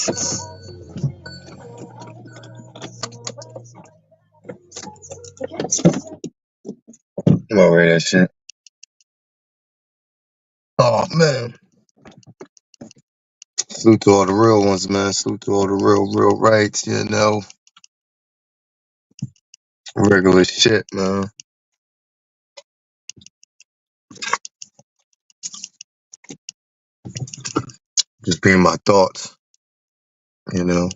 I'm over that shit. Oh man. Salute to all the real ones, man. Salute to all the real rights, Regular shit, man. Just being my thoughts, you know.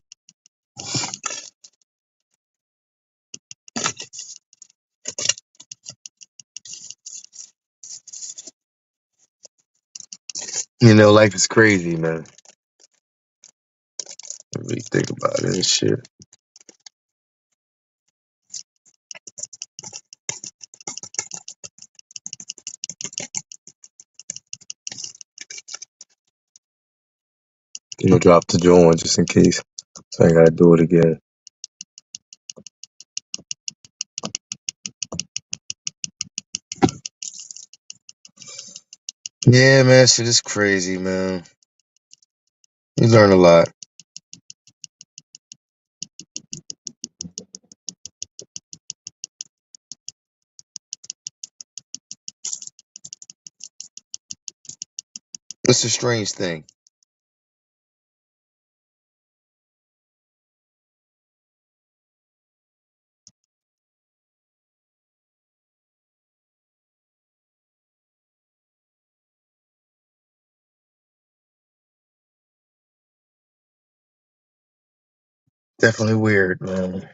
Life is crazy, man. Really think about it and shit. Drop the joint just in case. So I gotta do it again. Yeah, man, shit is crazy, man. You learn a lot. It's a strange thing. Definitely weird, man.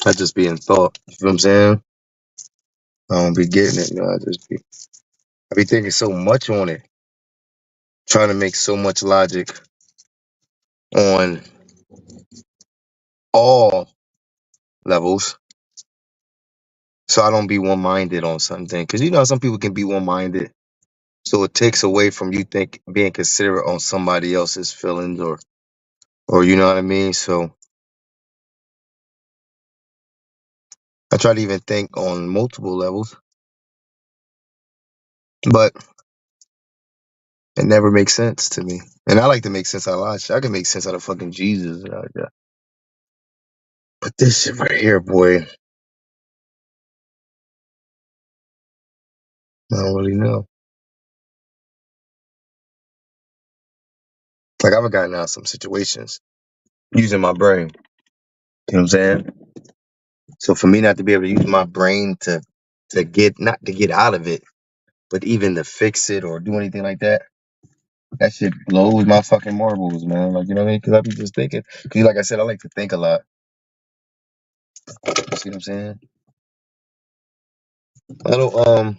I just be in thought. You feel what I'm saying? I don't be getting it, man. I be thinking so much on it. Trying to make so much logic on all levels. So I don't be one minded on something. Cause some people can be one minded. So it takes away from you being considerate on somebody else's feelings or you know what I mean? So I try to even think on multiple levels. But it never makes sense to me. And I like to make sense out of a lot of shit. I can make sense out of fucking Jesus and all that. But this shit right here, boy, I don't really know. Like I've gotten out of some situations using my brain. You know what I'm saying? So for me not to be able to use my brain to get not to get out of it, but even to fix it or do anything like that, that shit blows my fucking marbles, man. Like you know what I mean? Because I be just thinking. Because like I said, I like to think a lot. You see what I'm saying? I don't.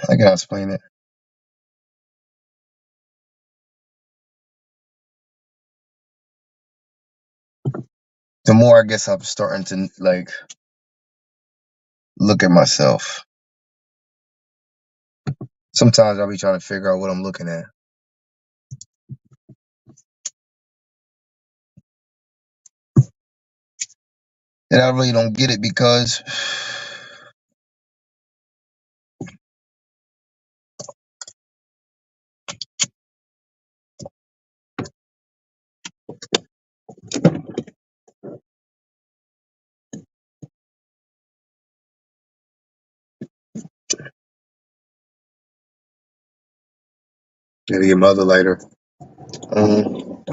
I gotta explain it. The more I guess I'm starting to like look at myself. Sometimes I'll be trying to figure out what I'm looking at. And I really don't get it because gotta get my other lighter. Um,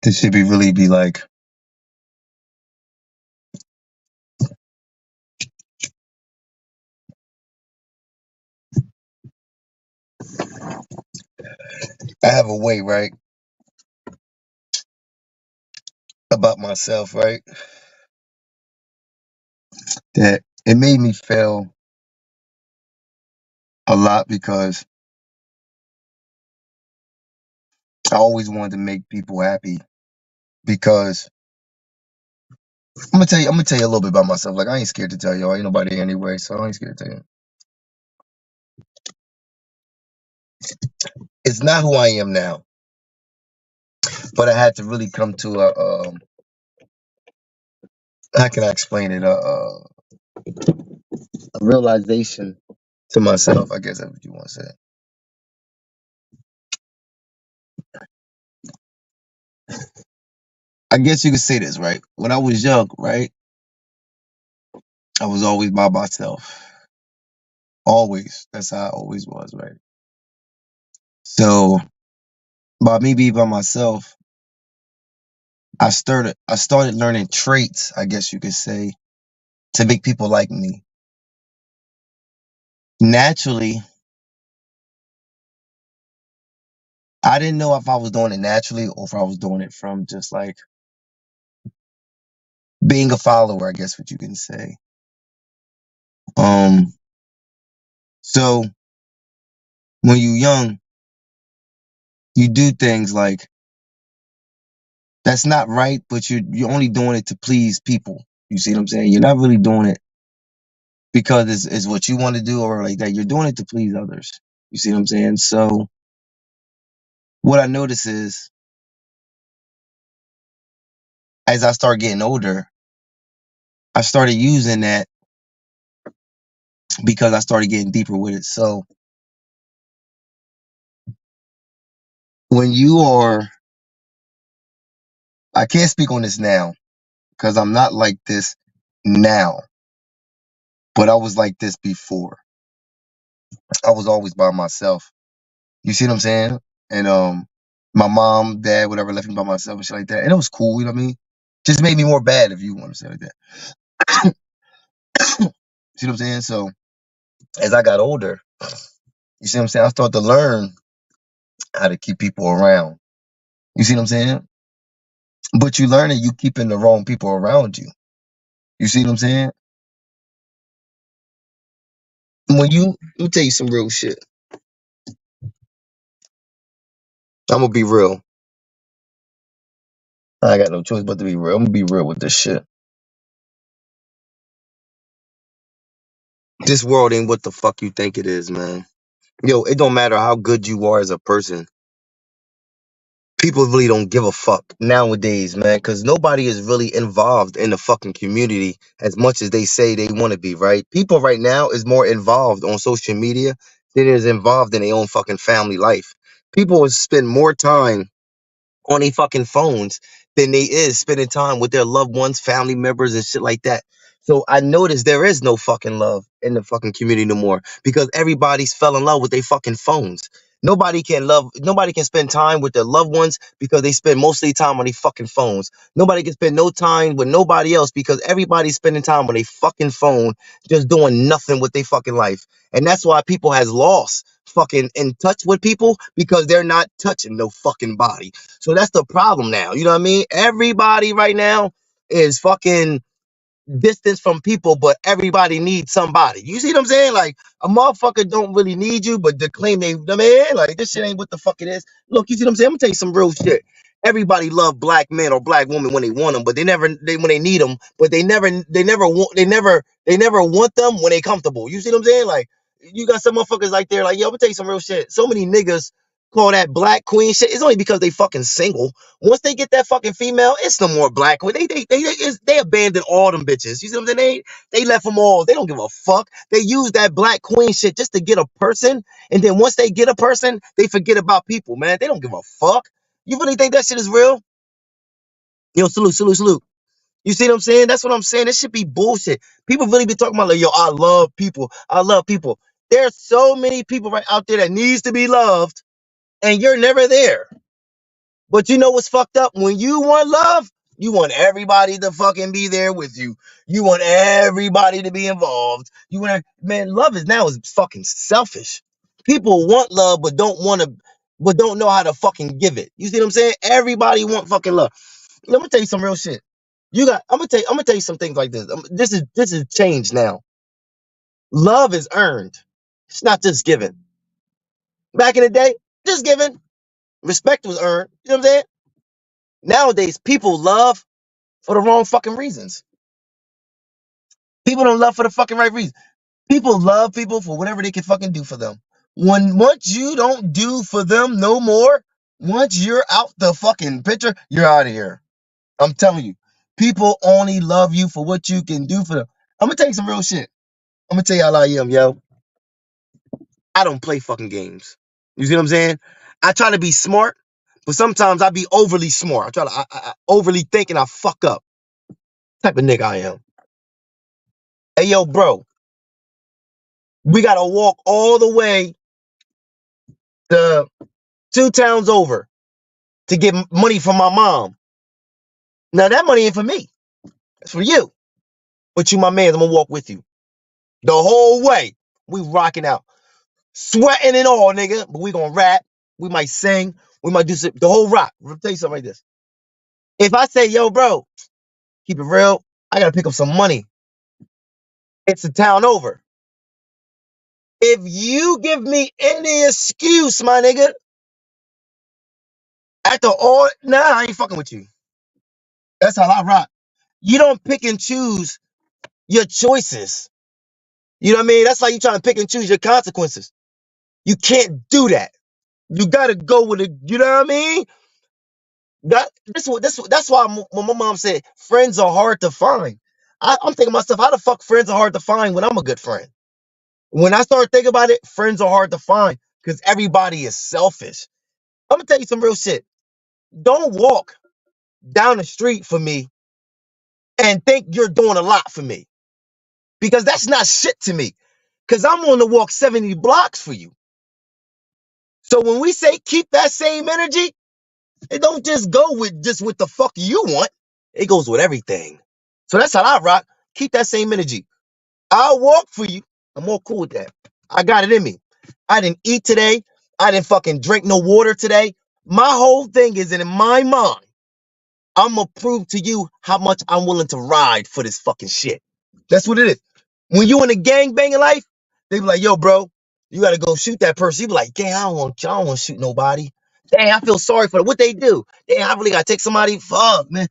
this should be like I have a way, right, about myself, right? That it made me feel a lot because I always wanted to make people happy. Because I'm gonna tell you a little bit about myself. Like I ain't scared to tell y'all. Ain't nobody anyway, so I ain't scared to tell you. It's not who I am now, but I had to really come to how can I explain it? A realization to myself. I guess that's what you want to say. I guess you could say this, right? When I was young, right, I was always by myself. Always. That's how I always was, right? So by me being by myself, I started learning traits, I guess you could say, to make people like me. Naturally, I didn't know if I was doing it naturally or if I was doing it from just like being a follower, I guess what you can say. Um, so when you're young, you do things like that's not right, but you're only doing it to please people. You see what I'm saying? You're not really doing it because it's what you want to do or like that. You're doing it to please others. You see what I'm saying? So what I notice is as I start getting older, I started using that because I started getting deeper with it. So when you are, I can't speak on this now because I'm not like this now, but I was like this before. I was always by myself. You see what I'm saying? And my mom, dad, whatever, left me by myself and shit like that. And it was cool, you know what I mean? Just made me more bad if you want to say it like that. See what I'm saying? So as I got older, you see what I'm saying? I started to learn how to keep people around. You see what I'm saying? But you learn it, you keeping the wrong people around you. You see what I'm saying? Let me tell you some real shit. I'm gonna be real. I got no choice but to be real. I'm gonna be real with this shit. This world ain't what the fuck you think it is, man. Yo, it don't matter how good you are as a person. People really don't give a fuck nowadays, man, because nobody is really involved in the fucking community as much as they say they want to be, right? People right now is more involved on social media than is involved in their own fucking family life. People will spend more time on their fucking phones than they is spending time with their loved ones, family members, and shit like that. So I noticed there is no fucking love in the fucking community no more because everybody's fell in love with their fucking phones. Nobody can spend time with their loved ones because they spend most of their time on their fucking phones. Nobody can spend no time with nobody else because everybody's spending time on their fucking phone, just doing nothing with their fucking life. And that's why people has lost fucking in touch with people because they're not touching no fucking body. So that's the problem now. You know what I mean? Everybody right now is fucking distance from people, but everybody needs somebody. You see what I'm saying? Like a motherfucker don't really need you, but to claim they the man, like this shit ain't what the fuck it is. Look, you see what I'm saying? I'm gonna tell you some real shit. Everybody love black men or black women when they want them, but they when they need them, but they never want them when they comfortable. You see what I'm saying? Like you got some motherfuckers like there, like yo, I'm gonna tell you some real shit. So many niggas call that black queen shit. It's only because they fucking single. Once they get that fucking female, it's no more black. They abandoned all them bitches. You see what I'm saying? They left them all. They don't give a fuck. They use that black queen shit just to get a person, and then once they get a person, they forget about people. Man, they don't give a fuck. You really think that shit is real? Yo, salute, salute, salute. You see what I'm saying? That's what I'm saying. This should be bullshit. People really be talking about like, yo, I love people. I love people. There's so many people right out there that needs to be loved, and you're never there. But you know what's fucked up? When you want love, you want everybody to fucking be there with you. You want everybody to be involved. Man, love is now is fucking selfish. People want love, but don't know how to fucking give it. You see what I'm saying? Everybody want fucking love. Let me tell you some real shit. I'm gonna tell you some things like this. This is change now. Love is earned. It's not just given. Back in the day, just given. Respect was earned. You know what I'm saying? Nowadays, people love for the wrong fucking reasons. People don't love for the fucking right reason. People love people for whatever they can fucking do for them. Once you don't do for them no more, once you're out the fucking picture, you're out of here. I'm telling you, people only love you for what you can do for them. I'm gonna tell you some real shit. I'm gonna tell you how I am, yo. I don't play fucking games. You see what I'm saying? I try to be smart, but sometimes I be overly smart. I try to I overly think and I fuck up. Type of nigga I am. Hey, yo, bro, we gotta walk all the way to 2 towns over to get money from my mom. Now that money ain't for me. It's for you. But you, my man, I'm gonna walk with you the whole way. We rocking out, sweating and all, nigga. But we gonna rap. We might sing. We might do the whole rock. Let me tell you something like this. If I say, yo, bro, keep it real, I gotta pick up some money. It's a town over. If you give me any excuse, my nigga, after all, nah, I ain't fucking with you. That's how I rock. You don't pick and choose your choices. You know what I mean? That's like you trying to pick and choose your consequences. You can't do that. You gotta go with it. You know what I mean? That's why when my mom said friends are hard to find. I'm thinking to myself, how the fuck friends are hard to find when I'm a good friend? When I start thinking about it, friends are hard to find because everybody is selfish. I'm gonna tell you some real shit. Don't walk down the street for me and think you're doing a lot for me because that's not shit to me. Because I'm on to walk 70 blocks for you. So when we say keep that same energy, it don't just go with just what the fuck you want. It goes with everything. So that's how I rock. Keep that same energy. I'll walk for you. I'm more cool with that. I got it in me. I didn't eat today. I didn't fucking drink no water today. My whole thing is in my mind. I'm gonna prove to you how much I'm willing to ride for this fucking shit. That's what it is. When you in a gang banging life, they be like, yo, bro, you gotta go shoot that person. You be like, damn, I don't want to shoot nobody. Dang, I feel sorry for them. What they do? Damn, I really gotta take somebody. Fuck, man.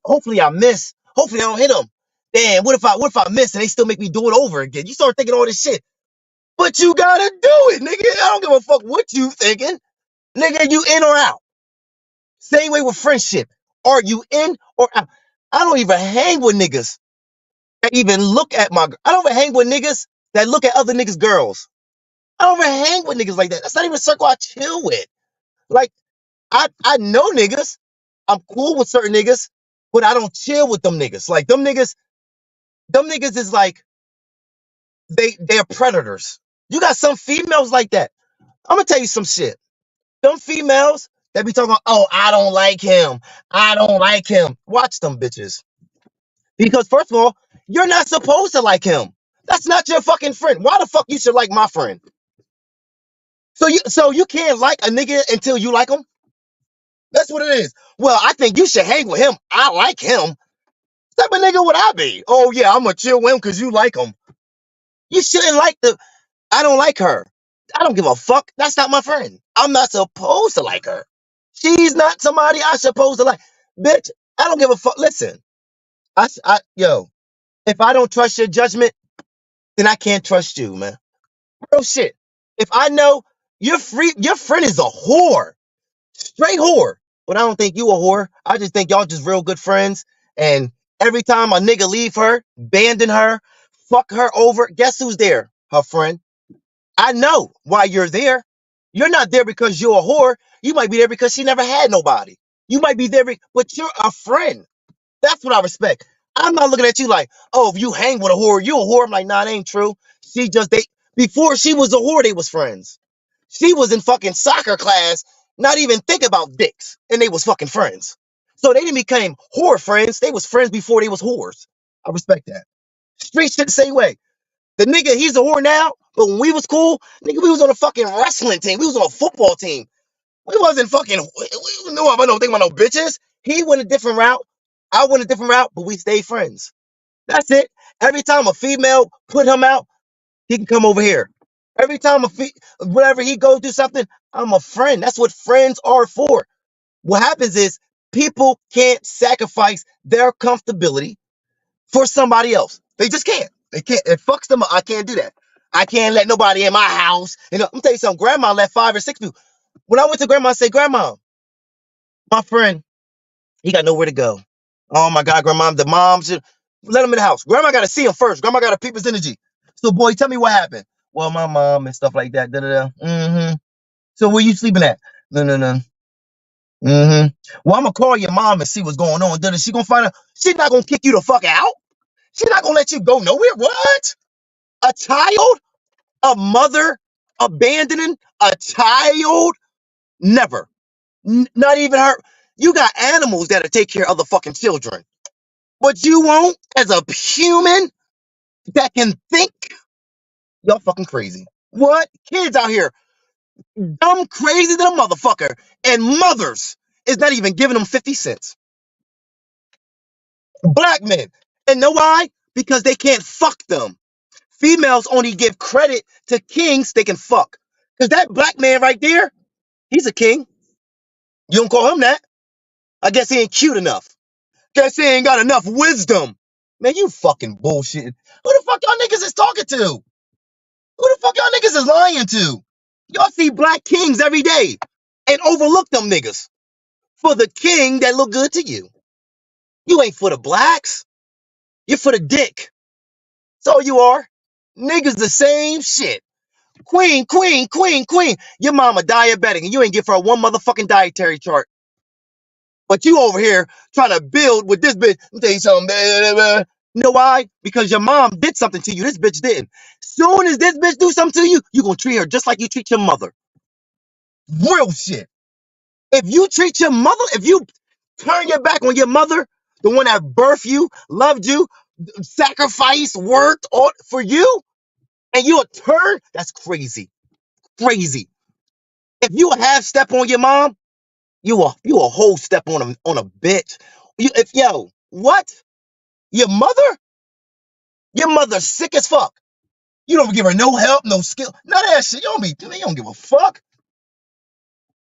Hopefully I miss. Hopefully I don't hit them. Damn, what if I miss and they still make me do it over again? You start thinking all this shit. But you gotta do it, nigga. I don't give a fuck what you thinking. Nigga, you in or out. Same way with friendship. Are you in or out? I don't even hang with niggas that even look at I don't even hang with niggas that look at other niggas' girls. I don't even hang with niggas like that. That's not even a circle I chill with. Like, I know niggas. I'm cool with certain niggas, but I don't chill with them niggas. Like them niggas is like they're predators. You got some females like that. I'm gonna tell you some shit. Them females that be talking about, oh, I don't like him. I don't like him. Watch them bitches. Because first of all, you're not supposed to like him. That's not your fucking friend. Why the fuck you should like my friend? So you can't like a nigga until you like him? That's what it is. Well, I think you should hang with him. I like him. What type of nigga would I be? Oh yeah, I'm gonna chill with him because you like him. You shouldn't like I don't like her. I don't give a fuck. That's not my friend. I'm not supposed to like her. She's not somebody I'm supposed to like. Bitch, I don't give a fuck. Listen, yo, if I don't trust your judgment, then I can't trust you, man. Real shit. If I know your friend is a whore, straight whore, but I don't think you a whore. I just think y'all just real good friends. And every time a nigga leave her, abandon her, fuck her over, guess who's there? Her friend. I know why you're there. You're not there because you're a whore. You might be there because she never had nobody. You might be there, but you're a friend. That's what I respect. I'm not looking at you like, oh, if you hang with a whore, you a whore. I'm like, nah, that ain't true. Before she was a whore, they was friends. She was in fucking soccer class, not even think about dicks, and they was fucking friends. So they didn't become whore friends. They was friends before they was whores. I respect that. Street shit the same way. The nigga, he's a whore now, but when we was cool, nigga, we was on a fucking wrestling team. We was on a football team. We wasn't fucking, we knew about no thing about no bitches. He went a different route. I went a different route, but we stayed friends. That's it. Every time a female put him out, he can come over here. Every time whenever he goes through something, I'm a friend. That's what friends are for. What happens is people can't sacrifice their comfortability for somebody else. They just can't. They can't. It fucks them up. I can't do that. I can't let nobody in my house. You know, I'm tell you something. Grandma let 5 or 6 people. When I went to grandma, I said, Grandma, my friend, he got nowhere to go. Oh my God, grandma, the mom should let him in the house. Grandma got to see him first. Grandma got to peep his energy. So, boy, tell me what happened. Well, my mom and stuff like that. Da da da. Mm-hmm. So, where you sleeping at? No, no, no. Mm-hmm. Well, I'm gonna call your mom and see what's going on. Then she gonna find out. She's not gonna kick you the fuck out. She's not gonna let you go nowhere. What? A child? A mother abandoning a child? Never. Not even her. You got animals that'll take care of the fucking children. But you won't, as a human that can think, y'all fucking crazy. What? Kids out here, dumb crazy than a motherfucker. And mothers is not even giving them 50 cents. Black men. And know why? Because they can't fuck them. Females only give credit to kings they can fuck. Because that black man right there, he's a king. You don't call him that. I guess he ain't cute enough. Guess he ain't got enough wisdom. Man, you fucking bullshit. Who the fuck y'all niggas is talking to? Who the fuck y'all niggas is lying to? Y'all see black kings every day and overlook them niggas for the king that look good to you. You ain't for the blacks. You're for the dick. So you are. Niggas the same shit. Queen, queen, queen, queen. Your mama diabetic and you ain't give her one motherfucking dietary chart. But you over here trying to build with this bitch. Let me tell you something. Blah, blah, blah. You know why? Because your mom did something to you. This bitch didn't. Soon as this bitch do something to you, you gonna treat her just like you treat your mother. Real shit. If you treat your mother, if you turn your back on your mother, the one that birthed you, loved you, sacrificed, worked all for you, and you a turn, that's crazy. Crazy. If you a half step on your mom, you a whole step on a bitch. If yo, what? Your mother? Your mother's sick as fuck. You don't give her no help, no skill, none of that shit. You don't give a fuck.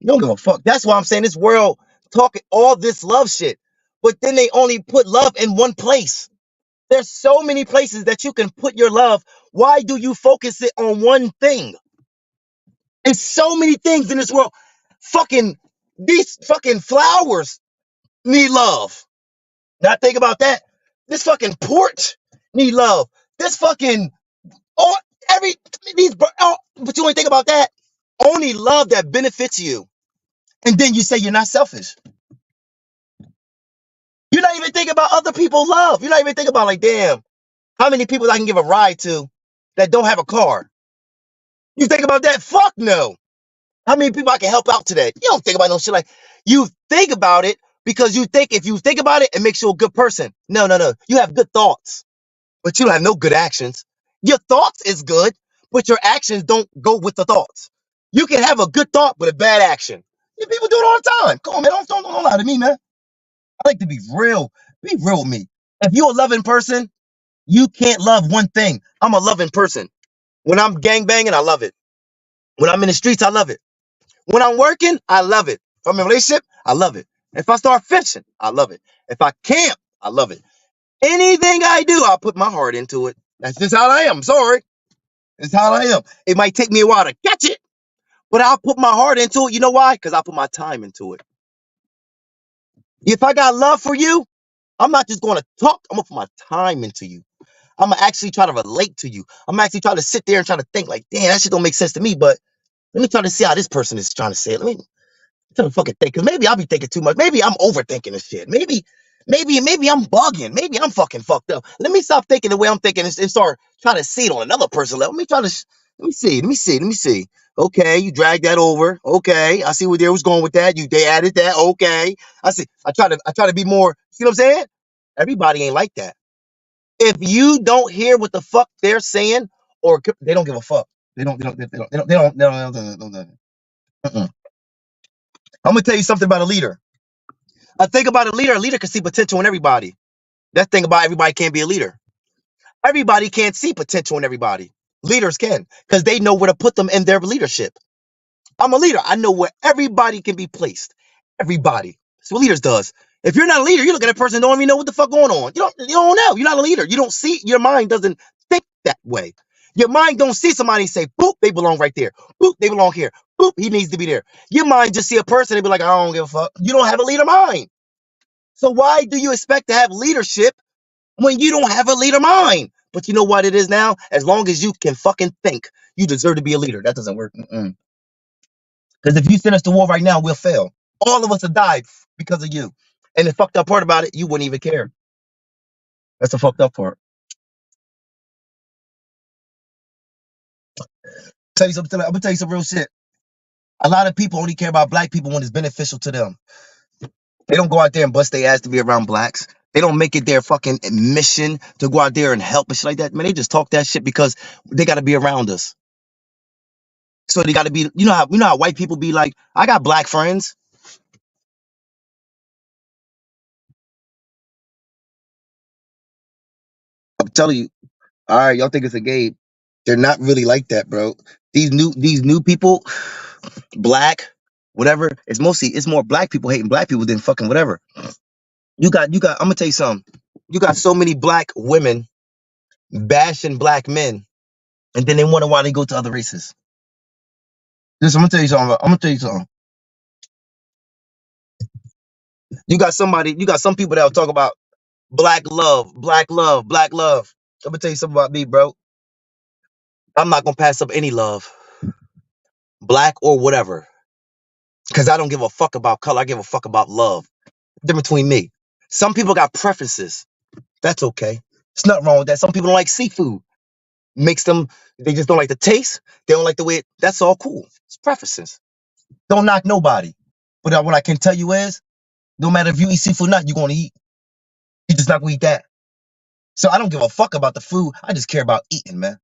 You don't give a fuck. That's why I'm saying this world talking all this love shit. But then they only put love in one place. There's so many places that you can put your love. Why do you focus it on one thing? There's so many things in this world. Fucking these fucking flowers need love. Now think about that. This fucking porch need love. This fucking all every these but you ain't think about that. Only love that benefits you. And then you say you're not selfish. You're not even thinking about other people's love. You're not even thinking about like, damn, how many people I can give a ride to that don't have a car? You think about that? Fuck no. How many people I can help out today? You don't think about no shit like you think about it because you think if you think about it, it makes you a good person. No, no, no. You have good thoughts, but you don't have no good actions. Your thoughts is good, but your actions don't go with the thoughts. You can have a good thought but a bad action. Yeah, people do it all the time. Come on, man. Don't lie to me, man. I like to be real. Be real with me. If you're a loving person, you can't love one thing. I'm a loving person. When I'm gang banging, I love it. When I'm in the streets, I love it. When I'm working, I love it. If I'm in a relationship, I love it. If I start fishing, I love it. If I camp, I love it. Anything I do, I'll put my heart into it. That's just how I am. Sorry. It's how I am. It might take me a while to catch it, but I'll put my heart into it. You know why? Because I put my time into it. If I got love for you, I'm not just going to talk. I'm going to put my time into you. I'm going to actually try to relate to you. I'm actually trying to sit there and try to think like, damn, that shit don't make sense to me, but let me try to see how this person is trying to say it. Let me try to fucking think. Cause maybe I'll be thinking too much. Maybe I'm overthinking this shit. Maybe I'm bugging. Maybe I'm fucking fucked up. Let me stop thinking the way I'm thinking and start trying to see it on another person level. Let me see. Let me see. Okay, you drag that over. Okay, I see where they was going with that. They added that. Okay, I see. I try to be more. See what I'm saying? Everybody ain't like that. If you don't hear what the fuck they're saying, or they don't give a fuck. They don't. They don't. They don't. They don't. They don't. They don't, they don't, they don't. Mm-mm. I'm gonna tell you something about a leader. I think about a leader. A leader can see potential in everybody. That thing about everybody can't be a leader. Everybody can't see potential in everybody. Leaders can, because they know where to put them in their leadership. I'm a leader. I know where everybody can be placed. Everybody. That's what leaders does. If you're not a leader, you look at a person and don't even know what the fuck going on. You don't know. You're not a leader. You don't see. Your mind doesn't think that way. Your mind don't see somebody and say, boop, they belong right there. Boop, they belong here. Boop, he needs to be there. Your mind just see a person and be like, I don't give a fuck. You don't have a leader mind. So why do you expect to have leadership when you don't have a leader mind? But you know what it is now? As long as you can fucking think, you deserve to be a leader. That doesn't work. Because if you send us to war right now, we'll fail. All of us have died because of you. And the fucked up part about it, you wouldn't even care. That's the fucked up part. Tell you something. I'm gonna tell you some real shit. A lot of people only care about black people when it's beneficial to them. They don't go out there and bust their ass to be around blacks. They don't make it their fucking mission to go out there and help and shit like that. Man, they just talk that shit because they got to be around us. So they got to be. You know how white people be like, I got black friends. I'm telling you. All right, y'all think it's a game. They're not really like that, bro. These new people, black, whatever. It's more black people hating black people than fucking whatever. You got. I'm gonna tell you something. You got so many black women bashing black men, and then they wonder why they go to other races. Listen, I'm gonna tell you something. I'm gonna tell you something. You got some people that'll talk about black love, black love, black love. I'm gonna tell you something about me, bro. I'm not gonna pass up any love, black or whatever, because I don't give a fuck about color. I give a fuck about love. Difference between me. Some people got preferences. That's okay. There's nothing wrong with that. Some people don't like seafood. Makes them, they just don't like the taste. They don't like the way that's all cool. It's preferences. Don't knock nobody. But what I can tell you is, no matter if you eat seafood or not, you're gonna eat. You just not gonna eat that. So I don't give a fuck about the food. I just care about eating, man.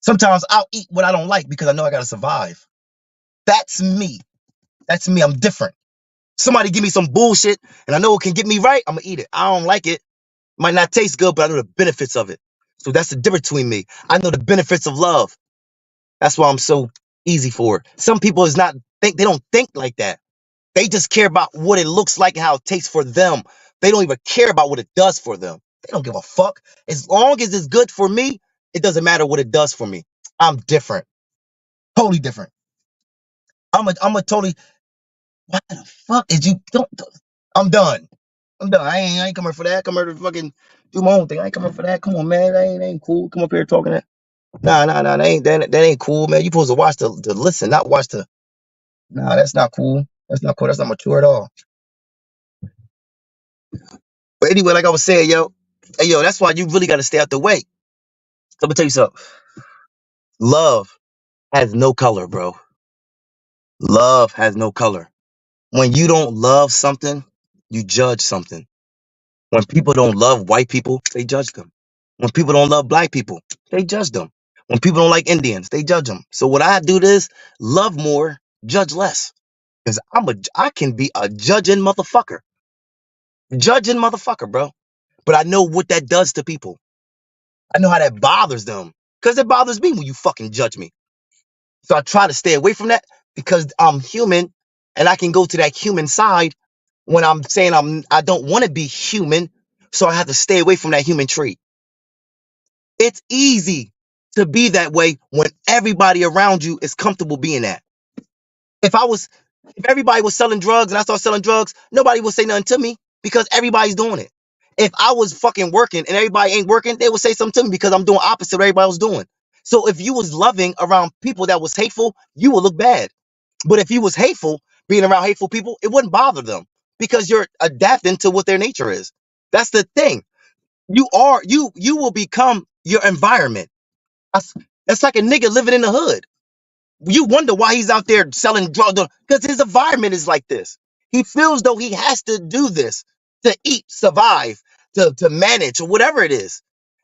Sometimes I'll eat what I don't like because I know I gotta survive. That's me. That's me. I'm different. Somebody give me some bullshit and I know it can get me right, I'm gonna eat it. I don't like it. Might not taste good, but I know the benefits of it. So that's the difference between me. I know the benefits of love. That's why I'm so easy for it. Some people is not think they don't think like that. They just care about what it looks like and how it tastes for them. They don't even care about what it does for them. They don't give a fuck. As long as it's good for me, it doesn't matter what it does for me. I'm different. Totally different. I'm a totally. What the fuck is you don't? I'm done. I'm done. I ain't coming for that. Come here to fucking do my own thing. I ain't coming for that. Come on, man. That ain't cool. Come up here talking that. Nah. That ain't cool, man. You supposed to watch to listen, not watch the. Nah, that's not cool. That's not cool. That's not mature at all. But anyway, like I was saying, yo, hey, yo, that's why you really got to stay out the way. Let me tell you something. Love has no color, bro. Love has no color. When you don't love something, you judge something. When people don't love white people, they judge them. When people don't love black people, they judge them. When people don't like Indians, they judge them. So what I do is love more, judge less. Because I can be a judging motherfucker, bro. But I know what that does to people. I know how that bothers them. Because it bothers me when you fucking judge me. So I try to stay away from that because I'm human and I can go to that human side when I'm saying I don't want to be human. So I have to stay away from that human trait. It's easy to be that way when everybody around you is comfortable being that. If I was, if everybody was selling drugs and I started selling drugs, nobody would say nothing to me because everybody's doing it. If I was fucking working and everybody ain't working, they would say something to me because I'm doing opposite of what everybody was doing. So if you was loving around people that was hateful, you would look bad. But if you was hateful, being around hateful people, it wouldn't bother them because you're adapting to what their nature is. That's the thing. You will become your environment. That's, that's like a nigga living in the hood. You wonder why he's out there selling drugs because his environment is like this. He feels though he has to do this to eat, survive, to manage, or whatever it is.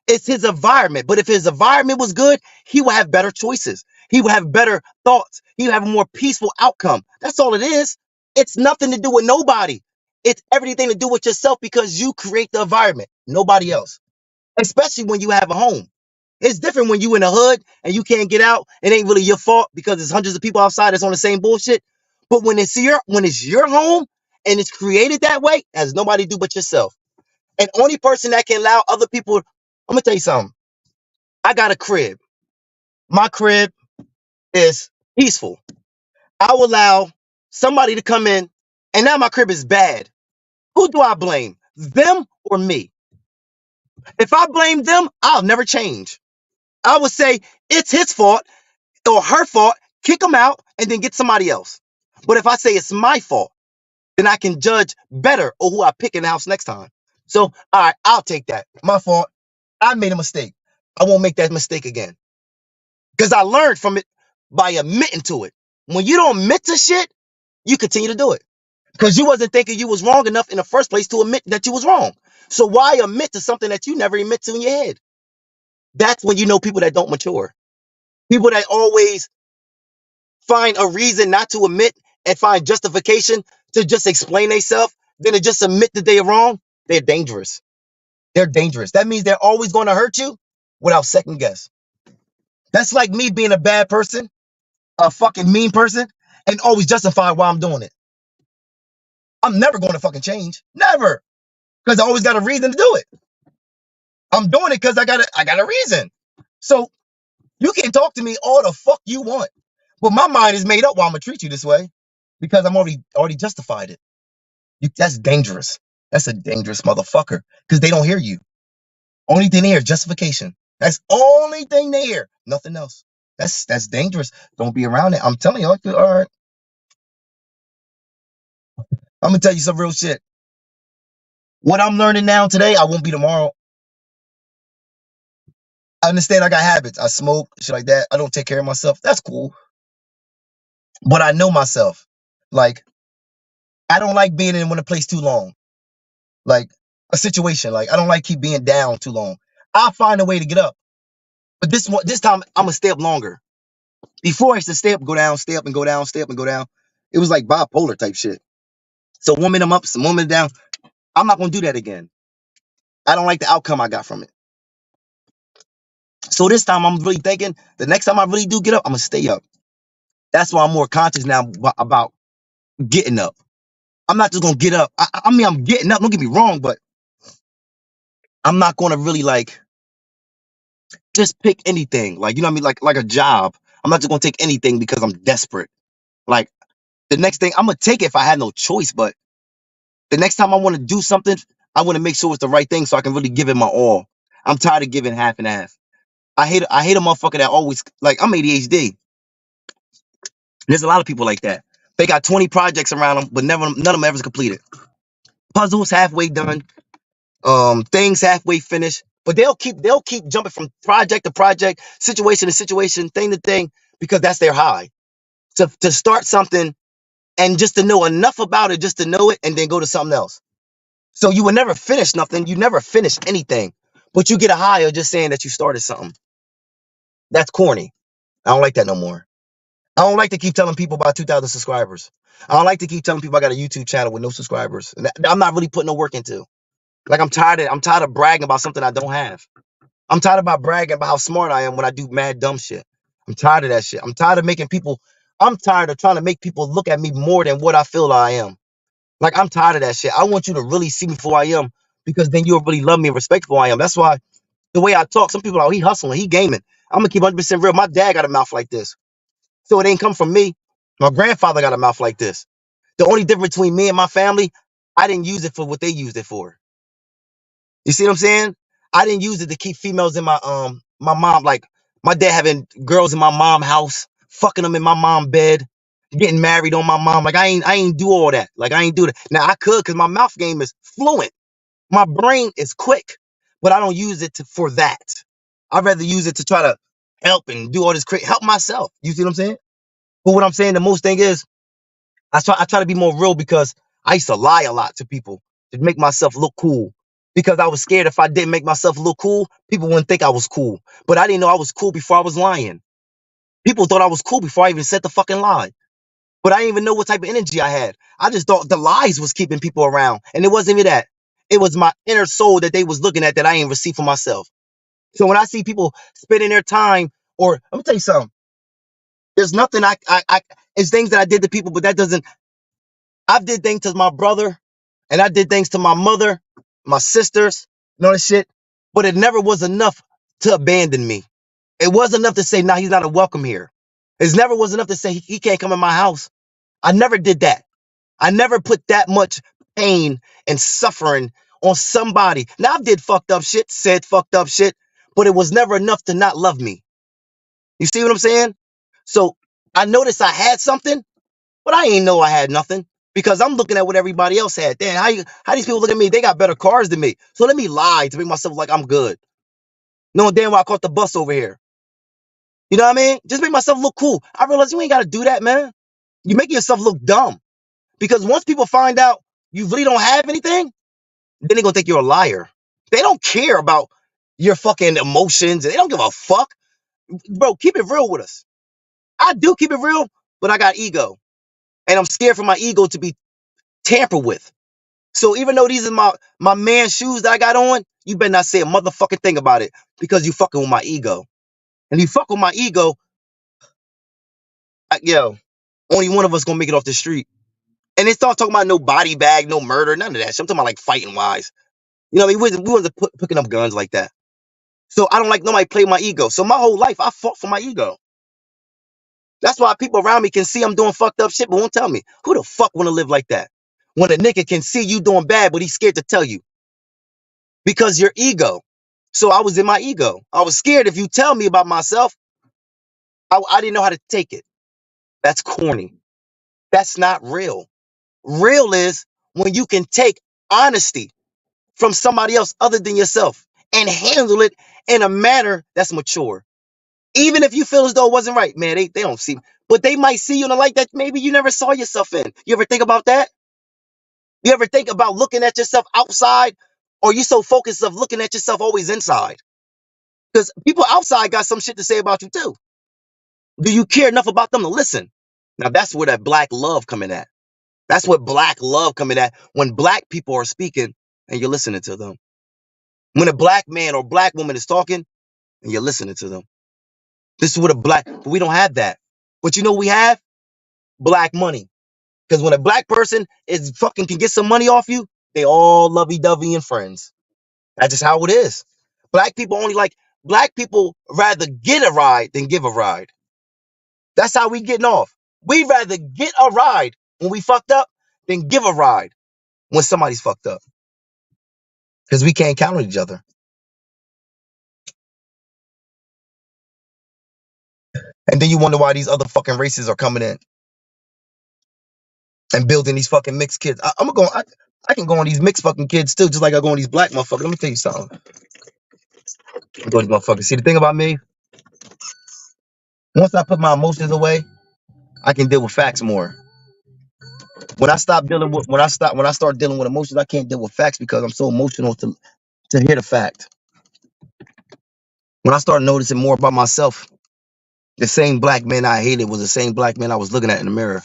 It's his environment. But if his environment was good, he would have better choices. He would have better thoughts. He would have a more peaceful outcome. That's all it is. It's nothing to do with nobody. It's everything to do with yourself because you create the environment, nobody else. Especially when you have a home. It's different when you in the hood and you can't get out. It ain't really your fault because there's hundreds of people outside that's on the same bullshit. But when it's your home and it's created that way, it has nobody to do but yourself. And only person that can allow other people, I'm gonna tell you something. I got a crib. My crib is peaceful. I will allow somebody to come in, and now my crib is bad. Who do I blame? Them or me? If I blame them, I'll never change. I would say it's his fault or her fault, kick them out, and then get somebody else. But if I say it's my fault, then I can judge better or who I pick in the house next time. So, all right, I'll take that. My fault. I made a mistake. I won't make that mistake again because I learned from it by admitting to it. When you don't admit to shit, you continue to do it because you wasn't thinking you was wrong enough in the first place to admit that you was wrong. So why admit to something that you never admit to in your head? That's when you know people that don't mature. People that always find a reason not to admit and find justification to just explain themselves, then to just admit that they're wrong, they're dangerous. They're dangerous. That means they're always going to hurt you without second guess. That's like me being a bad person, a fucking mean person, and always justify why I'm doing it. I'm never going to fucking change. Never. Because I always got a reason to do it. I'm doing it because I got a reason. So you can talk to me all the fuck you want. But my mind is made up why I'm gonna treat you this way because I'm already justified it. That's dangerous. That's a dangerous motherfucker because they don't hear you. Only thing they hear is justification. That's only thing they hear. Nothing else. That's dangerous. Don't be around it. I'm telling you. All right. I'm gonna tell you some real shit. What I'm learning now today, I won't be tomorrow. I understand I got habits. I smoke, shit like that. I don't take care of myself. That's cool. But I know myself. Like, I don't like being in one place too long. Like a situation. Like I don't like keep being down too long. I'll find a way to get up. But this time I'm gonna stay up longer. Before I used to stay up, go down, stay up and go down, stay up and go down. It was like bipolar type shit. So 1 minute I'm up, some 1 minute down. I'm not gonna do that again. I don't like the outcome I got from it. So this time I'm really thinking the next time I really do get up, I'm gonna stay up. That's why I'm more conscious now about getting up. I'm not just gonna get up. I mean, I'm getting up. Don't get me wrong, but I'm not gonna really like just pick anything. Like you know what I mean, like a job. I'm not just gonna take anything because I'm desperate. Like the next thing I'm gonna take it if I had no choice. But the next time I want to do something, I want to make sure it's the right thing so I can really give it my all. I'm tired of giving half and half. I hate a motherfucker that always like I'm ADHD. There's a lot of people like that. They got 20 projects around them, but never none of them ever completed. Puzzles halfway done, things halfway finished, but they'll keep jumping from project to project, situation to situation, thing to thing, because that's their high. To start something and just to know enough about it, just to know it, and then go to something else. So you will never finish nothing. You never finish anything, but you get a high of just saying that you started something. That's corny. I don't like that no more. I don't like to keep telling people about 2,000 subscribers. I don't like to keep telling people I got a YouTube channel with no subscribers. And I'm not really putting no work into. Like I'm tired of bragging about something I don't have. I'm tired about bragging about how smart I am when I do mad dumb shit. I'm tired of that shit. I'm tired of trying to make people look at me more than what I feel I am. Like I'm tired of that shit. I want you to really see me for who I am because then you'll really love me and respect who I am. That's why the way I talk, some people are like, he hustling, he gaming. I'm gonna keep 100% real. My dad got a mouth like this. So it ain't come from me. My grandfather got a mouth like this. The only difference between me and my family, I didn't use it for what they used it for. You see what I'm saying? I didn't use it to keep females in my mom, like my dad having girls in my mom house, fucking them in my mom bed, getting married on my mom. Like I ain't do all that. Like I ain't do that. Now I could because my mouth game is fluent. My brain is quick, but I don't use it for that. I'd rather use it to try to help and do all this help myself. You see what I'm saying? But what I'm saying, the most thing is I try to be more real because I used to lie a lot to people to make myself look cool. Because I was scared if I didn't make myself look cool, people wouldn't think I was cool. But I didn't know I was cool before I was lying. People thought I was cool before I even said the fucking lie. But I didn't even know what type of energy I had. I just thought the lies was keeping people around. And it wasn't even that. It was my inner soul that they was looking at that I ain't received for myself. So when I see people spending their time, or let me tell you something, there's nothing it's things that I did to people, but that doesn't, I did things to my brother and I did things to my mother, my sisters, and all this shit, but it never was enough to abandon me. It was enough to say, nah, he's not a welcome here. It never was enough to say he can't come in my house. I never did that. I never put that much pain and suffering on somebody. Now, I did fucked up shit, said fucked up shit, but it was never enough to not love me. You see what I'm saying? So I noticed I had something, but I ain't know I had nothing because I'm looking at what everybody else had. Damn, how these people look at me? They got better cars than me. So let me lie to make myself like I'm good. Knowing damn well I caught the bus over here. You know what I mean? Just make myself look cool. I realize you ain't got to do that, man. You make yourself look dumb because once people find out you really don't have anything, then they gonna think you're a liar. They don't care about your fucking emotions. They don't give a fuck. Bro, keep it real with us. I do keep it real, but I got ego. And I'm scared for my ego to be tampered with. So even though these are my man shoes that I got on, you better not say a motherfucking thing about it because you fucking with my ego. And you fuck with my ego, yo, only one of us gonna make it off the street. And they start talking about no body bag, no murder, none of that shit. I'm talking about like fighting wise. You know what I mean? We wasn't picking up guns like that. So I don't like nobody play my ego. So my whole life I fought for my ego. That's why people around me can see I'm doing fucked up shit, but won't tell me. Who the fuck wanna live like that? When a nigga can see you doing bad, but he's scared to tell you because your ego. So I was in my ego. I was scared if you tell me about myself, I didn't know how to take it. That's corny. That's not real. Real is when you can take honesty from somebody else other than yourself and handle it in a manner that's mature. Even if you feel as though it wasn't right, man, they don't see, but they might see you in a light that maybe you never saw yourself in. You ever think about that? You ever think about looking at yourself outside? Or you so focused of looking at yourself always inside? Because people outside got some shit to say about you too. Do you care enough about them to listen? Now that's where that black love coming at. That's what black love coming at when black people are speaking and you're listening to them. When a black man or black woman is talking and you're listening to them. This is what a black, but we don't have that. But you know what we have? Black money. Because when a black person is fucking can get some money off you, they all lovey-dovey and friends. That's just how it is. Black people only like, black people rather get a ride than give a ride. That's how we getting off. We rather get a ride when we fucked up than give a ride when somebody's fucked up. Because we can't count on each other. And then you wonder why these other fucking races are coming in and building these fucking mixed kids. I can go on these mixed fucking kids too, just like I go on these black motherfuckers. Let me tell you something. I go on these motherfuckers. See, the thing about me, once I put my emotions away, I can deal with facts more. When I start dealing with emotions, I can't deal with facts because I'm so emotional to hear the fact. When I start noticing more about myself, the same black man I hated was the same black man I was looking at in the mirror.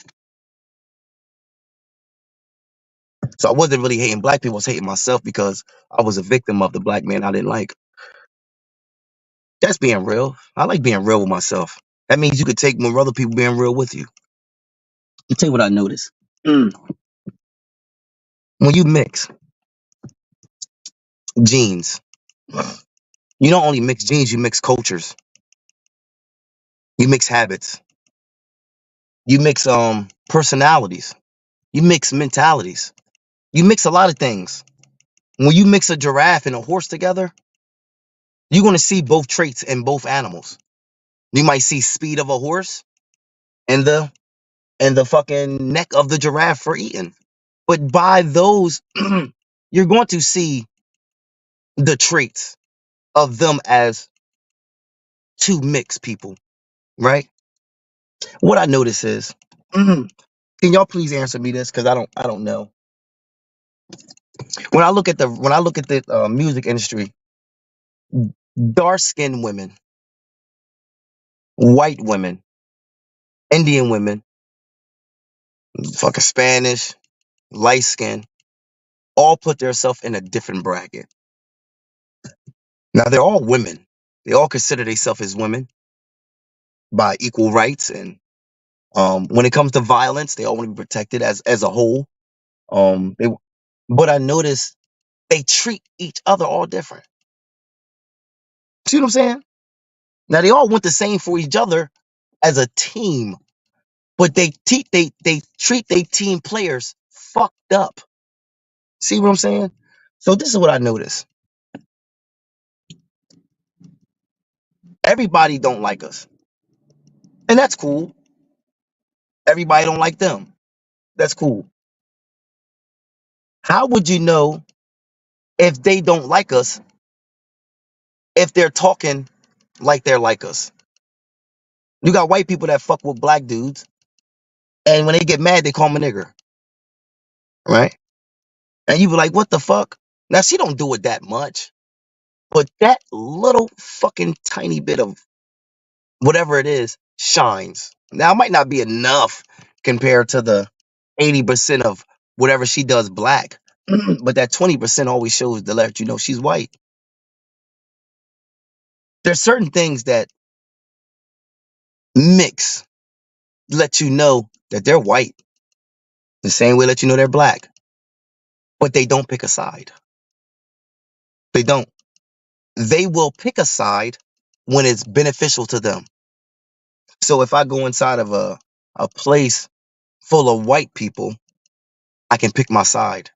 So I wasn't really hating black people, I was hating myself because I was a victim of the black man I didn't like. That's being real. I like being real with myself. That means you could take when other people being real with you. Let me tell you what I noticed. Mm. When you mix genes, you don't only mix genes, you mix cultures, you mix habits, you mix personalities, you mix mentalities, you mix a lot of things. When you mix a giraffe and a horse together, you're gonna see both traits in both animals. You might see speed of a horse and the fucking neck of the giraffe for eating. But by those, you're going to see the traits of them as two mixed people, right? What I notice is, can y'all please answer me this? Because I don't know. When I look at the music industry, dark skinned women, white women, Indian women, fucking Spanish, light skin, all put themselves in a different bracket. Now they're all women. They all consider themselves as women by equal rights, and when it comes to violence, they all want to be protected as a whole. They, but I notice they treat each other all different. See what I'm saying? Now they all want the same for each other as a team, but they treat their team players fucked up. See what I'm saying? So this is what I notice. Everybody don't like us, and that's cool. Everybody don't like them. That's cool. How would you know if they don't like us if they're talking like they're like us? You got white people that fuck with black dudes, and when they get mad, they call them a nigger, right? And you be like, what the fuck? Now she don't do it that much, but that little fucking tiny bit of whatever it is shines. Now it might not be enough compared to the 80% of whatever she does black, but that 20% always shows to let you know she's white. There's certain things that mix, let you know that they're white, the same way let you know they're black, but they don't pick a side. They don't. They will pick a side when it's beneficial to them. So if I go inside of a place full of white people, I can pick my side.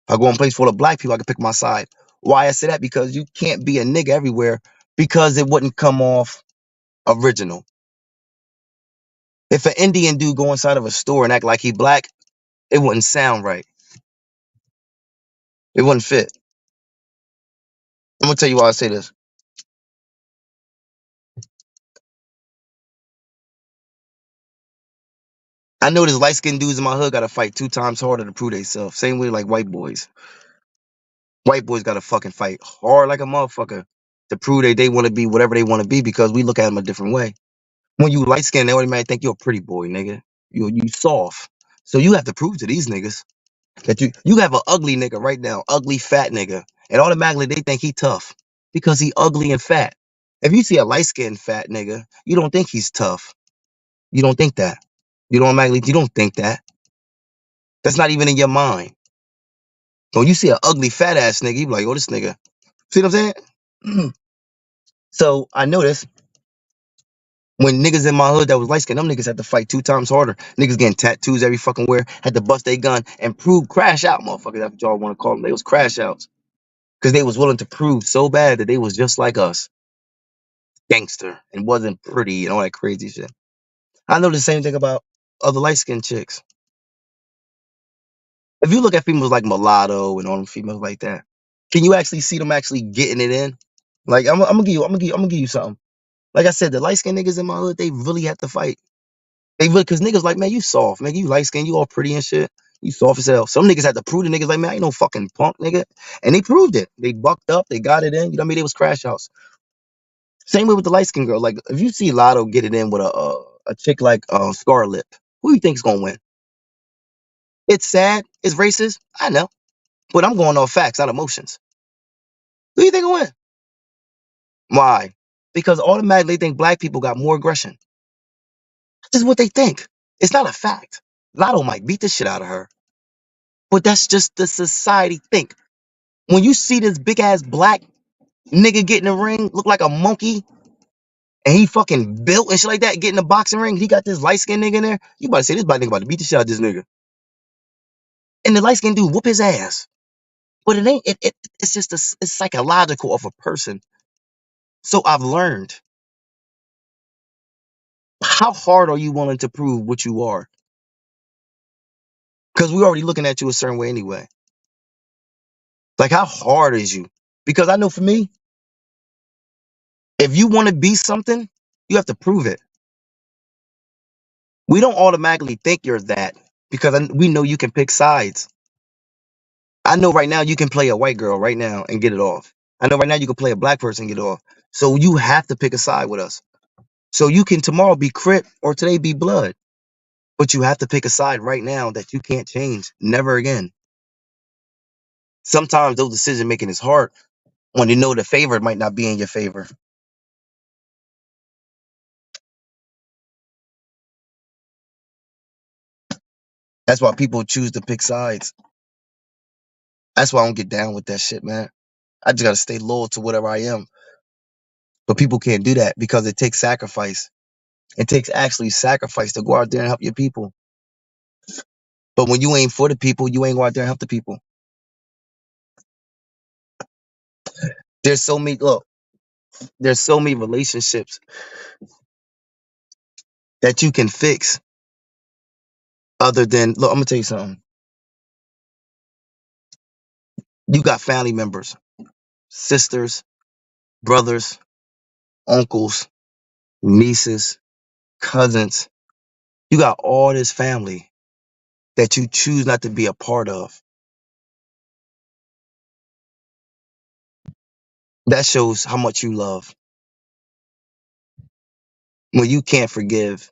If I go in a place full of black people, I can pick my side. Why I say that? Because you can't be a nigga everywhere because it wouldn't come off original. If an Indian dude go inside of a store and act like he black, it wouldn't sound right. It wouldn't fit. I'm gonna tell you why I say this. I know these light skinned dudes in my hood gotta fight 2 times harder to prove themselves. Same way like white boys. White boys gotta fucking fight hard like a motherfucker to prove they want to be whatever they want to be because we look at them a different way. When you light skinned, they automatically think you're a pretty boy, nigga. You soft. So you have to prove to these niggas that you have an ugly nigga right now, ugly fat nigga, and automatically they think he tough because he ugly and fat. If you see a light skinned fat nigga, you don't think he's tough. You don't think that. You don't think that. That's not even in your mind. When you see an ugly fat ass nigga, you be like, oh, this nigga. See what I'm saying? So I noticed when niggas in my hood that was light skinned, them niggas had to fight 2 times harder. Niggas getting tattoos every fucking where, had to bust their gun and prove crash out, motherfuckers. That's what y'all want to call them. They was crash outs. Because they was willing to prove so bad that they was just like us. Gangster and wasn't pretty and all that crazy shit. I know the same thing about other light skinned chicks. If you look at females like Mulatto and all them females like that, can you actually see them actually getting it in? Like I'm gonna give you something. Like I said, the light skinned niggas in my hood, they really have to fight. They really, cause niggas like, man, you soft, man, you light skinned, you all pretty and shit. You soft as hell. Some niggas had to prove to niggas like, man, I ain't no fucking punk, nigga. And they proved it. They bucked up, they got it in. You know what I mean? They was crash outs. Same way with the light skinned girl. Like if you see Lotto get it in with a chick like Scarlett, who you think's gonna win? It's sad, it's racist, I know. But I'm going off facts, not emotions. Who you think will win? Why? Because automatically they think black people got more aggression. That's just what they think. It's not a fact. Lotto might beat the shit out of her. But that's just the society think. When you see this big ass black nigga get in the ring, look like a monkey, and he fucking built and shit like that, get in the boxing ring, he got this light skinned nigga in there, you about to say this black nigga about to beat the shit out of this nigga. And the light skinned dude whoop his ass. But it ain't it's just it's psychological of a person. So I've learned, how hard are you willing to prove what you are? Because we're already looking at you a certain way anyway. Like how hard is you? Because I know for me, if you want to be something, you have to prove it. We don't automatically think you're that because we know you can pick sides. I know right now you can play a white girl right now and get it off. I know right now you can play a black person and get it off. So you have to pick a side with us. So you can tomorrow be Crip or today be Blood. But you have to pick a side right now that you can't change. Never again. Sometimes those decision making is hard when you know the favor might not be in your favor. That's why people choose to pick sides. That's why I don't get down with that shit, man. I just gotta stay loyal to whatever I am. But people can't do that because it takes sacrifice. It takes actually sacrifice to go out there and help your people. But when you ain't for the people, you ain't go out there and help the people. There's so many look, there's so many relationships that you can fix other than look, I'm gonna tell you something. You got family members, sisters, brothers, uncles, nieces, cousins. You got all this family that you choose not to be a part of. That shows how much you love. When you can't forgive,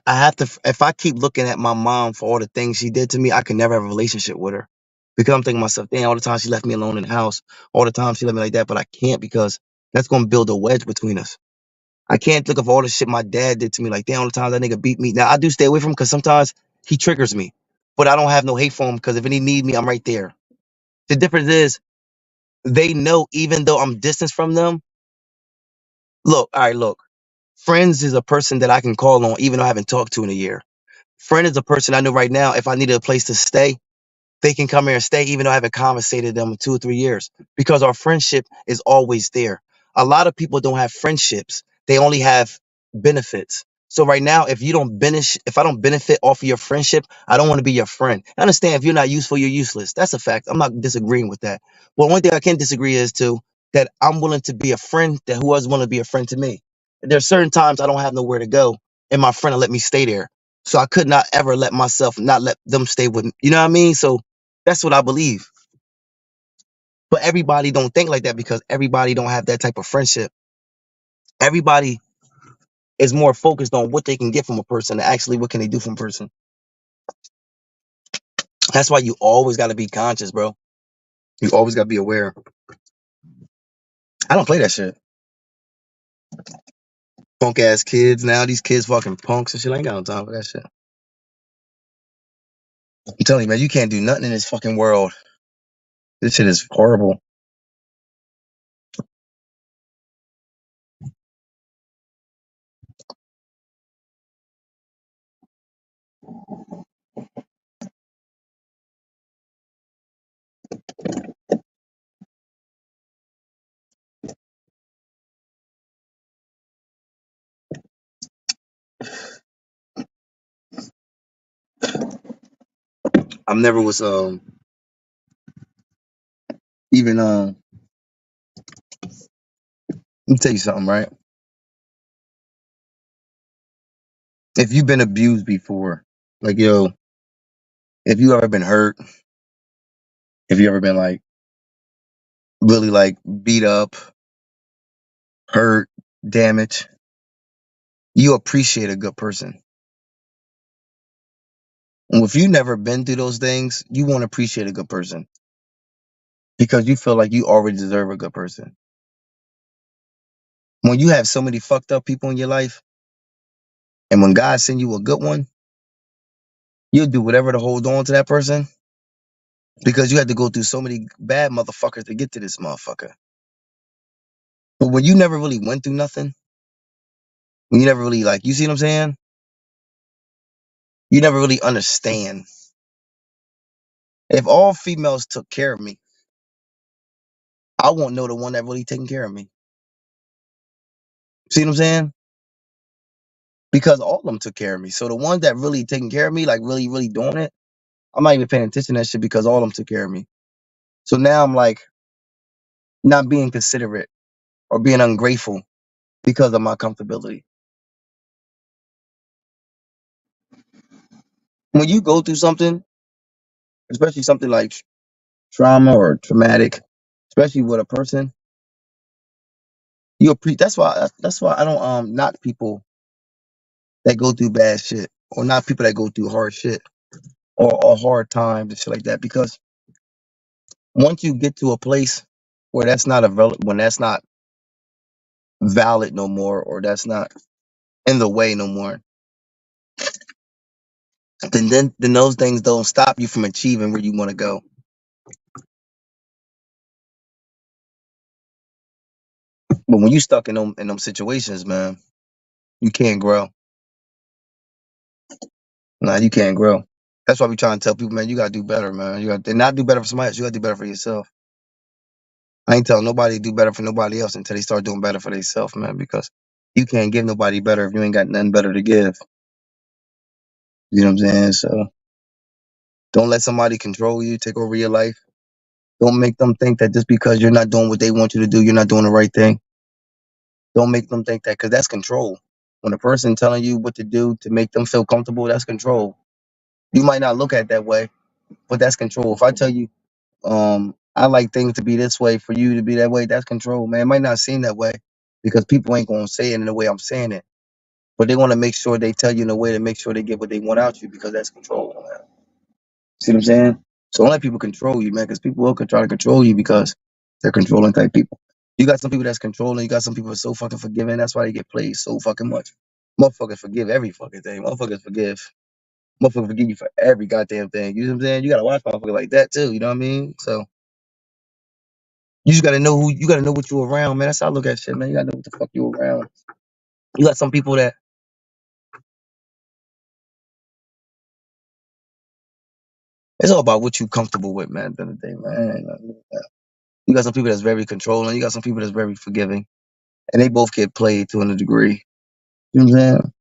I have to, if I keep looking at my mom for all the things she did to me, I can never have a relationship with her. Because I'm thinking to myself, damn, all the time she left me alone in the house, all the time she left me like that, but I can't because that's going to build a wedge between us. I can't look at all the shit my dad did to me, like, damn, all the time that nigga beat me. Now, I do stay away from him because sometimes he triggers me, but I don't have no hate for him because if any need me, I'm right there. The difference is they know even though I'm distant from them, look, all right, look, friends is a person that I can call on even though I haven't talked to in a year. Friend is a person I know right now, if I needed a place to stay, they can come here and stay, even though I haven't conversated with them in 2 or 3 years, because our friendship is always there. A lot of people don't have friendships; they only have benefits. So right now, if I don't benefit off of your friendship, I don't want to be your friend. I understand if you're not useful, you're useless. That's a fact. I'm not disagreeing with that. But one thing I can disagree is too that I'm willing to be a friend that who else want to be a friend to me. There's certain times I don't have nowhere to go, and my friend will let me stay there. So I could not ever let myself not let them stay with me. You know what I mean? So that's what I believe. But everybody don't think like that because everybody don't have that type of friendship. Everybody is more focused on what they can get from a person than actually what can they do from a person. That's why you always got to be conscious, bro. You always got to be aware. I don't play that shit. Punk ass kids now. These kids fucking punks and shit. I ain't got no time for that shit. I'm telling you, man, you can't do nothing in this fucking world. This shit is horrible. I'm never was even let me tell you something, right? If you've been abused before, like yo, if you ever been hurt, if you ever been like really like beat up, hurt, damaged, you appreciate a good person. And if you never been through those things, you won't appreciate a good person because you feel like you already deserve a good person. When you have so many fucked up people in your life, and when God send you a good one, you'll do whatever to hold on to that person because you had to go through so many bad motherfuckers to get to this motherfucker. But when you never really went through nothing, when you never really like, you see what I'm saying? You never really understand. If all females took care of me, I won't know the one that really taking care of me. See what I'm saying? Because all of them took care of me. So the ones that really taking care of me, like really, really doing it, I'm not even paying attention to that shit because all of them took care of me. So now I'm like not being considerate or being ungrateful because of my comfortability. When you go through something, especially something like trauma or traumatic, especially with a person, that's why I don't knock people that go through bad shit or not people that go through hard shit or hard times and shit like that because once you get to a place where when that's not valid no more or that's not in the way no more, then those things don't stop you from achieving where you want to go. But when you stuck in them situations, man, you can't grow. Nah, you can't grow. That's why we trying to tell people, man, you gotta do better, man. You got to not do better for somebody else. You gotta do better for yourself. I ain't telling nobody to do better for nobody else until they start doing better for themselves, man. Because you can't give nobody better if you ain't got nothing better to give. You know what I'm saying? So don't let somebody control you, take over your life. Don't make them think that just because you're not doing what they want you to do, you're not doing the right thing. Don't make them think that because that's control. When a person telling you what to do to make them feel comfortable, that's control. You might not look at it that way, but that's control. If I tell you, I like things to be this way for you to be that way, that's control, man. It might not seem that way because people ain't gonna say it in the way I'm saying it, but they want to make sure they tell you in a way to make sure they get what they want out you because that's control, man. See what I'm saying? So don't let people control you, man, because people will try to control you because they're controlling type people. You got some people that's controlling. You got some people that's so fucking forgiving. That's why they get played so fucking much. Motherfuckers forgive every fucking thing. Motherfuckers forgive. Motherfuckers forgive you for every goddamn thing. You know what I'm saying? You gotta watch motherfuckers like that too. You know what I mean? So you just gotta know who you gotta know what you around, man. That's how I look at shit, man. You gotta know what the fuck you around. You got some people that it's all about what you comfortable with, man. At the end of the day, man. You got some people that's very controlling. You got some people that's very forgiving, and they both get played to a degree. You know what I'm saying?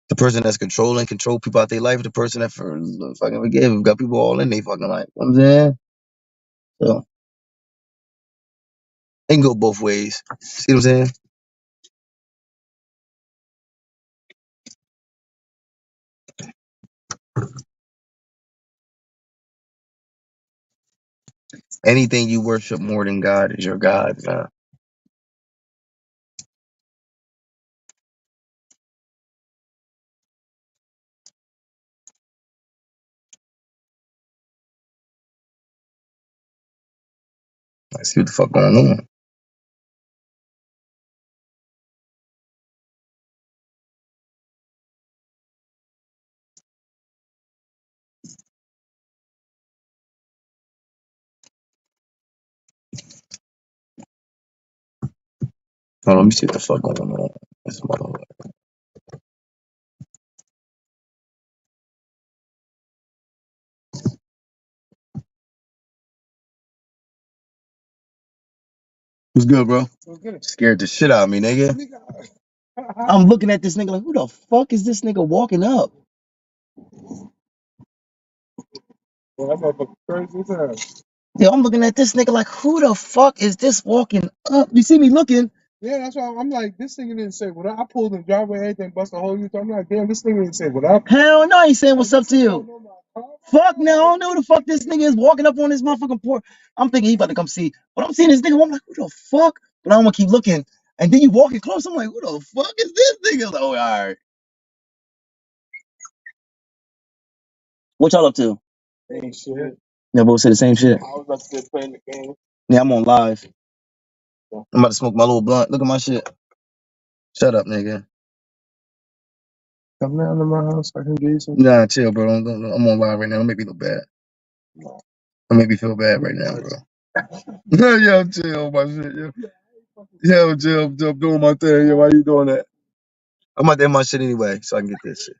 The person that's control people out their life. The person that for fucking forgive, got people all in their fucking life. You know what I'm saying? So it can go both ways. See what I'm saying? Anything you worship more than God is your God, man. I see what the fuck going on. Hold on, let me see what the fuck going on. This motherfucker. What's good, bro? Scared the shit out of me, nigga. I'm looking at this nigga like, who the fuck is this nigga walking up? Yeah, I'm looking at this nigga like, who the fuck is this walking up? You see me looking? Hell no, I ain't saying what's up to you. Fuck no, I don't know who the fuck this nigga is walking up on this motherfucking porch. I'm thinking he about to come see. But I'm seeing this nigga, I'm like, who the fuck? But I'm gonna keep looking. And then you walking close, I'm like, who the fuck is this nigga? Like, oh, all right. What y'all up to? Yeah, both say the same shit. Yeah, I'm on live. I'm about to smoke my little blunt. Look at my shit. Shut up, nigga. Come down to my house. I can get you some. Nah, chill, bro. I'm on live right now. Don't make me look bad. Don't make me feel bad right now, bro. Yo, chill, my shit. Yo, chill, doing my thing. Yo, why you doing that? I'm about to end my shit anyway, so I can get this shit.